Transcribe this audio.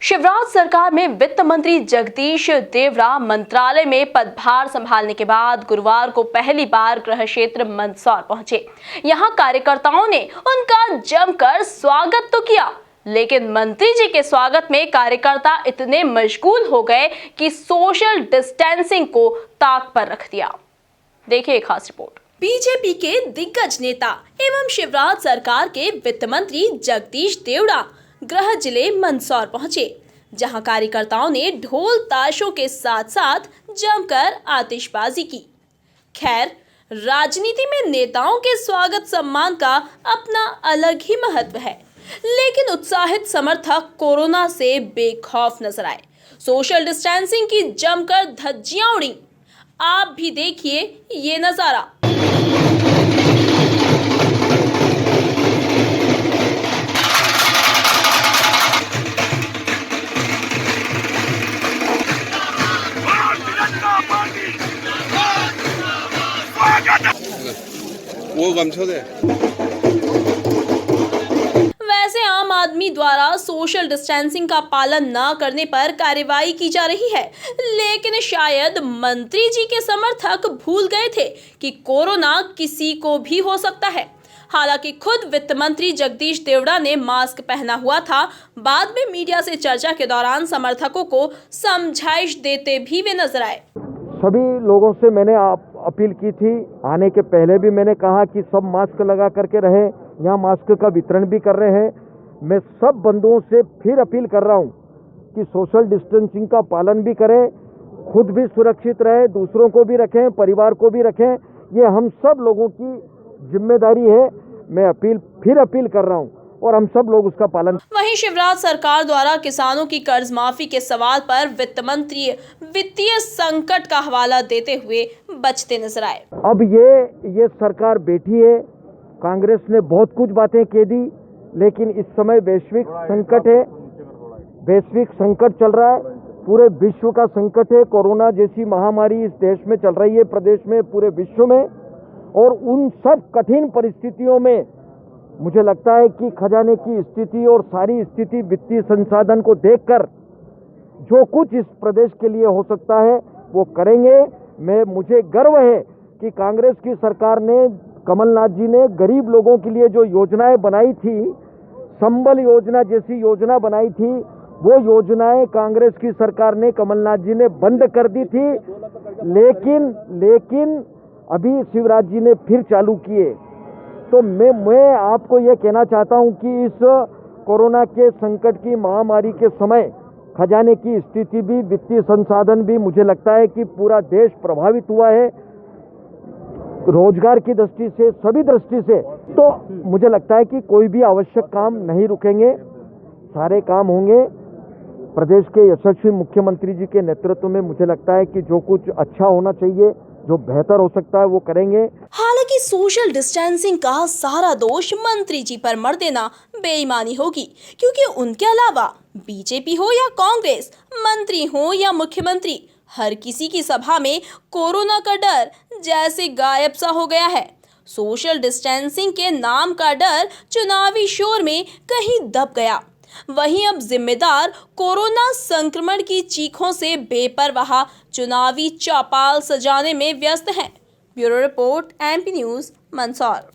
शिवराज सरकार में वित्त मंत्री जगदीश देवड़ा मंत्रालय में पदभार संभालने के बाद गुरुवार को पहली बार गृह क्षेत्र मंदसौर पहुंचे। यहां कार्यकर्ताओं ने उनका जमकर स्वागत तो किया, लेकिन मंत्री जी के स्वागत में कार्यकर्ता इतने मशगूल हो गए कि सोशल डिस्टेंसिंग को ताक पर रख दिया। देखिए खास रिपोर्ट। बीजेपी के दिग्गज नेता एवं शिवराज सरकार के वित्त मंत्री जगदीश देवड़ा गृह जिले मंदसौर पहुंचे, जहां कार्यकर्ताओं ने ढोल ताशों के साथ साथ जमकर आतिशबाजी की। खैर, राजनीति में नेताओं के स्वागत सम्मान का अपना अलग ही महत्व है, लेकिन उत्साहित समर्थक कोरोना से बेखौफ नजर आए। सोशल डिस्टेंसिंग की जमकर धज्जियां उड़ी। आप भी देखिए ये नजारा। वो गमछा दे। वैसे आम आदमी द्वारा सोशल डिस्टेंसिंग का पालन न करने पर कार्रवाई की जा रही है, लेकिन शायद मंत्री जी के समर्थक भूल गए थे कि कोरोना किसी को भी हो सकता है। हालांकि खुद वित्त मंत्री जगदीश देवड़ा ने मास्क पहना हुआ था। बाद में मीडिया से चर्चा के दौरान समर्थकों को समझाइश देते भी वे नजर आए। सभी लोगों से मैंने अपील की थी, आने के पहले भी मैंने कहा कि सब मास्क लगा करके रहे। यहाँ मास्क का वितरण भी कर रहे हैं। मैं सब बंधुओं से फिर अपील कर रहा हूँ कि सोशल डिस्टेंसिंग का पालन भी करें, खुद भी सुरक्षित रहे, दूसरों को भी रखें, परिवार को भी रखें। ये हम सब लोगों की जिम्मेदारी है। मैं फिर अपील कर रहा हूँ और हम सब लोग उसका पालन। वहीं शिवराज सरकार द्वारा किसानों की कर्ज माफी के सवाल पर वित्त मंत्री वित्तीय संकट का हवाला देते हुए बचते नजर आए। अब ये सरकार बैठी है, कांग्रेस ने बहुत कुछ बातें कह दी, लेकिन इस समय वैश्विक संकट है, वैश्विक संकट चल रहा है, पूरे विश्व का संकट है। कोरोना जैसी महामारी इस देश में चल रही है, प्रदेश में, पूरे विश्व में, और उन सब कठिन परिस्थितियों में मुझे लगता है कि खजाने की स्थिति और सारी स्थिति वित्तीय संसाधन को देखकर जो कुछ इस प्रदेश के लिए हो सकता है वो करेंगे। मुझे गर्व है कि कांग्रेस की सरकार ने, कमलनाथ जी ने गरीब लोगों के लिए जो योजनाएं बनाई थी, संबल योजना जैसी योजना बनाई थी, वो योजनाएं कांग्रेस की सरकार ने, कमलनाथ जी ने बंद कर दी थी। लेकिन अभी शिवराज जी ने फिर चालू किए। तो मैं आपको ये कहना चाहता हूं कि इस कोरोना के संकट की महामारी के समय खजाने की स्थिति भी, वित्तीय संसाधन भी, मुझे लगता है कि पूरा देश प्रभावित हुआ है, रोजगार की दृष्टि से, सभी दृष्टि से। तो मुझे लगता है कि कोई भी आवश्यक काम नहीं रुकेंगे, सारे काम होंगे। प्रदेश के यशस्वी मुख्यमंत्री जी के नेतृत्व में मुझे लगता है कि जो कुछ अच्छा होना चाहिए, जो बेहतर हो सकता है, वो करेंगे। हालांकि सोशल डिस्टेंसिंग का सारा दोष मंत्री जी पर मर देना बेईमानी होगी, क्योंकि उनके अलावा बीजेपी हो या कांग्रेस, मंत्री हो या मुख्यमंत्री, हर किसी की सभा में कोरोना का डर जैसे गायब सा हो गया है। सोशल डिस्टेंसिंग के नाम का डर चुनावी शोर में कहीं दब गया। वहीं अब जिम्मेदार कोरोना संक्रमण की चीखों से बेपरवाह चुनावी चौपाल सजाने में व्यस्त हैं। Bureau report, MP news, Mandsaur.